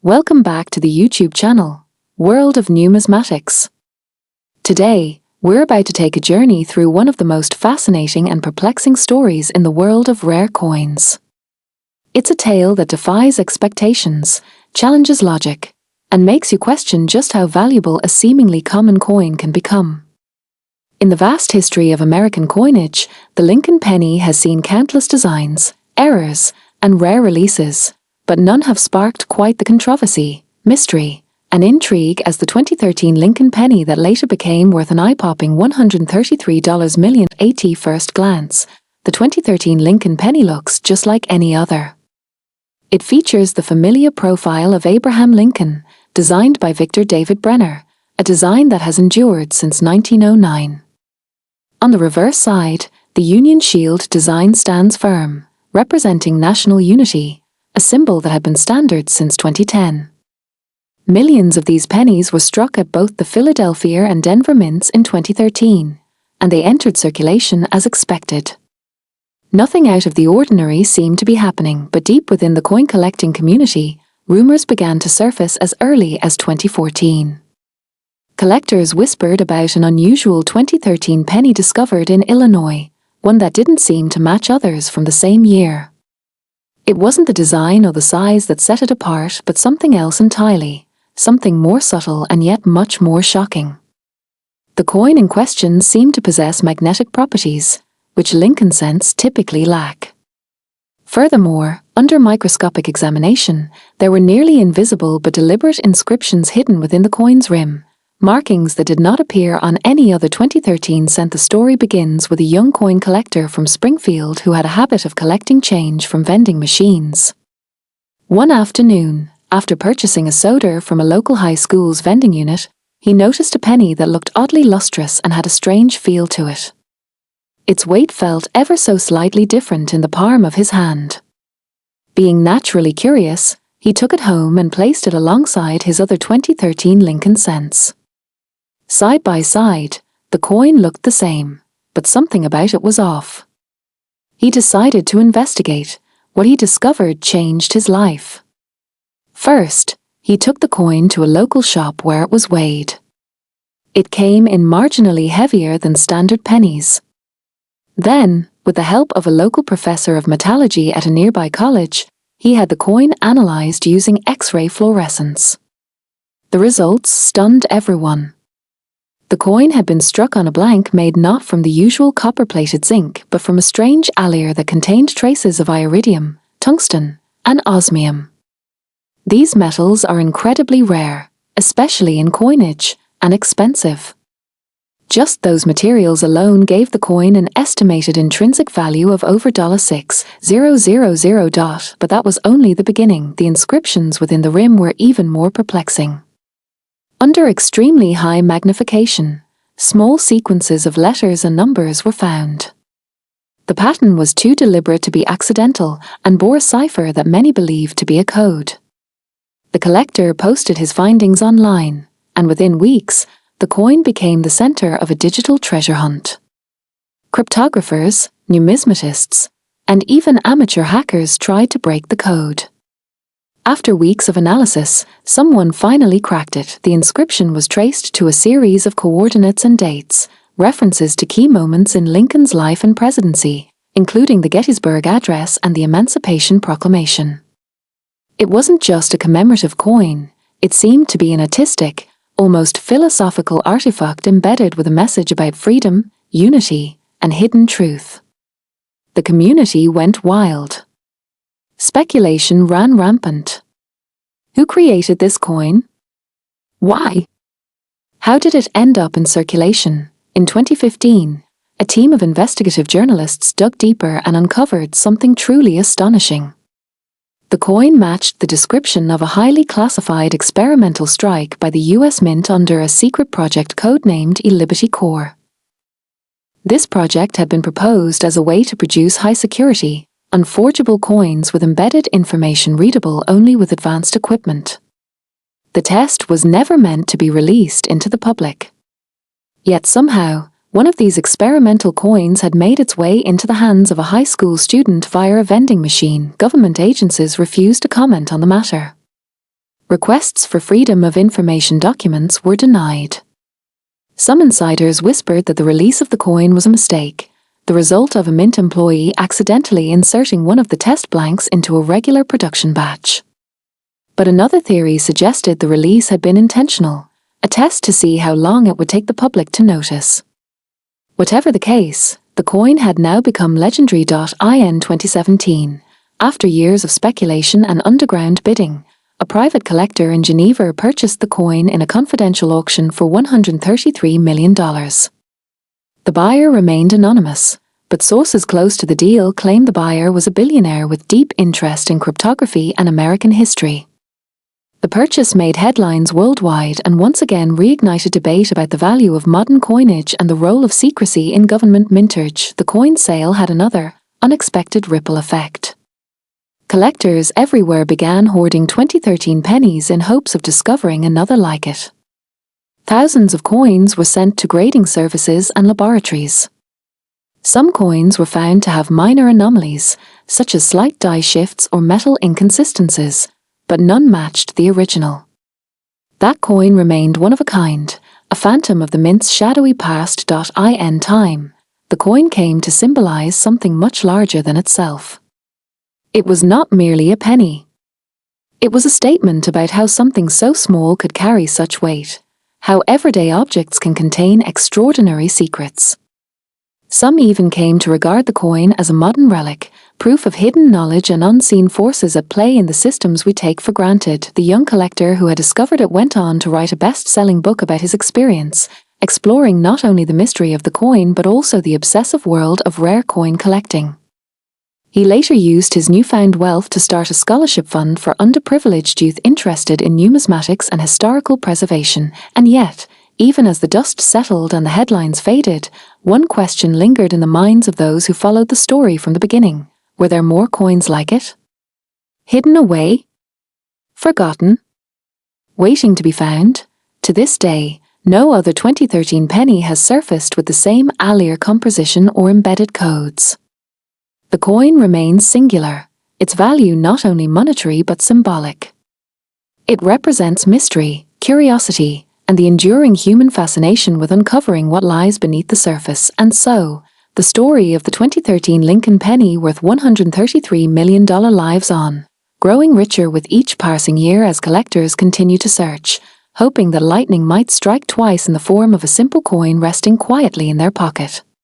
Welcome back to the YouTube channel, World of Numismatics. Today, we're about to take a journey through one of the most fascinating and perplexing stories in the world of rare coins. It's a tale that defies expectations, challenges logic, and makes you question just how valuable a seemingly common coin can become. In the vast history of American coinage, the Lincoln penny has seen countless designs, errors, and rare releases, but none have sparked quite the controversy, mystery, and intrigue as the 2013 Lincoln penny that later became worth an eye-popping $133 million. At first glance, the 2013 Lincoln penny looks just like any other. It features the familiar profile of Abraham Lincoln, designed by Victor David Brenner, a design that has endured since 1909. On the reverse side, the Union Shield design stands firm, representing national unity, a symbol that had been standard since 2010. Millions of these pennies were struck at both the Philadelphia and Denver mints in 2013, and they entered circulation as expected. Nothing out of the ordinary seemed to be happening, but deep within the coin collecting community, rumors began to surface as early as 2014. Collectors whispered about an unusual 2013 penny discovered in Illinois, one that didn't seem to match others from the same year. It wasn't the design or the size that set it apart, but something else entirely, something more subtle and yet much more shocking. The coin in question seemed to possess magnetic properties, which Lincoln cents typically lack. Furthermore, under microscopic examination, there were nearly invisible but deliberate inscriptions hidden within the coin's rim, markings that did not appear on any other 2013 cent. The story begins with a young coin collector from Springfield who had a habit of collecting change from vending machines. One afternoon, after purchasing a soda from a local high school's vending unit, he noticed a penny that looked oddly lustrous and had a strange feel to it. Its weight felt ever so slightly different in the palm of his hand. Being naturally curious, he took it home and placed it alongside his other 2013 Lincoln cents. Side by side, the coin looked the same, but something about it was off. He decided to investigate. What he discovered changed his life. First, he took the coin to a local shop where it was weighed. It came in marginally heavier than standard pennies. Then, with the help of a local professor of metallurgy at a nearby college, he had the coin analyzed using X-ray fluorescence. The results stunned everyone. The coin had been struck on a blank made not from the usual copper-plated zinc, but from a strange alloy that contained traces of iridium, tungsten, and osmium. These metals are incredibly rare, especially in coinage, and expensive. Just those materials alone gave the coin an estimated intrinsic value of over $6,000. But that was only the beginning. The inscriptions within the rim were even more perplexing. Under extremely high magnification, small sequences of letters and numbers were found. The pattern was too deliberate to be accidental and bore a cipher that many believed to be a code. The collector posted his findings online, and within weeks, the coin became the center of a digital treasure hunt. Cryptographers, numismatists, and even amateur hackers tried to break the code. After weeks of analysis, someone finally cracked it. The inscription was traced to a series of coordinates and dates, references to key moments in Lincoln's life and presidency, including the Gettysburg Address and the Emancipation Proclamation. It wasn't just a commemorative coin, it seemed to be an artistic, almost philosophical artifact embedded with a message about freedom, unity, and hidden truth. The community went wild. Speculation ran rampant. Who created this coin? Why? How did it end up in circulation? In 2015, a team of investigative journalists dug deeper and uncovered something truly astonishing. The coin matched the description of a highly classified experimental strike by the US Mint under a secret project codenamed eLiberty Core. This project had been proposed as a way to produce high-security, unforgeable coins with embedded information readable only with advanced equipment. The test was never meant to be released into the public. Yet somehow, one of these experimental coins had made its way into the hands of a high school student via a vending machine. Government agencies refused to comment on the matter. Requests for Freedom of Information documents were denied. Some insiders whispered that the release of the coin was a mistake, the result of a mint employee accidentally inserting one of the test blanks into a regular production batch. But another theory suggested the release had been intentional, a test to see how long it would take the public to notice. Whatever the case, the coin had now become legendary.in 2017. After years of speculation and underground bidding, a private collector in Geneva purchased the coin in a confidential auction for $133 million. The buyer remained anonymous, but sources close to the deal claim the buyer was a billionaire with deep interest in cryptography and American history. The purchase made headlines worldwide and once again reignited debate about the value of modern coinage and the role of secrecy in government mintage. The coin sale had another, unexpected ripple effect. Collectors everywhere began hoarding 2013 pennies in hopes of discovering another like it. Thousands of coins were sent to grading services and laboratories. Some coins were found to have minor anomalies, such as slight die shifts or metal inconsistencies, but none matched the original. That coin remained one of a kind, a phantom of the mint's shadowy past.in time. The coin came to symbolize something much larger than itself. It was not merely a penny. It was a statement about how something so small could carry such weight, how everyday objects can contain extraordinary secrets. Some even came to regard the coin as a modern relic, proof of hidden knowledge and unseen forces at play in the systems we take for granted. The young collector who had discovered it went on to write a best-selling book about his experience, exploring not only the mystery of the coin but also the obsessive world of rare coin collecting. He later used his newfound wealth to start a scholarship fund for underprivileged youth interested in numismatics and historical preservation, and yet, even as the dust settled and the headlines faded, one question lingered in the minds of those who followed the story from the beginning. Were there more coins like it? Hidden away? Forgotten? Waiting to be found? To this day, no other 2013 penny has surfaced with the same allure composition or embedded codes. The coin remains singular, its value not only monetary but symbolic. It represents mystery, curiosity, and the enduring human fascination with uncovering what lies beneath the surface. And so, the story of the 2013 Lincoln penny worth $133 million lives on, growing richer with each passing year as collectors continue to search, hoping that lightning might strike twice in the form of a simple coin resting quietly in their pocket.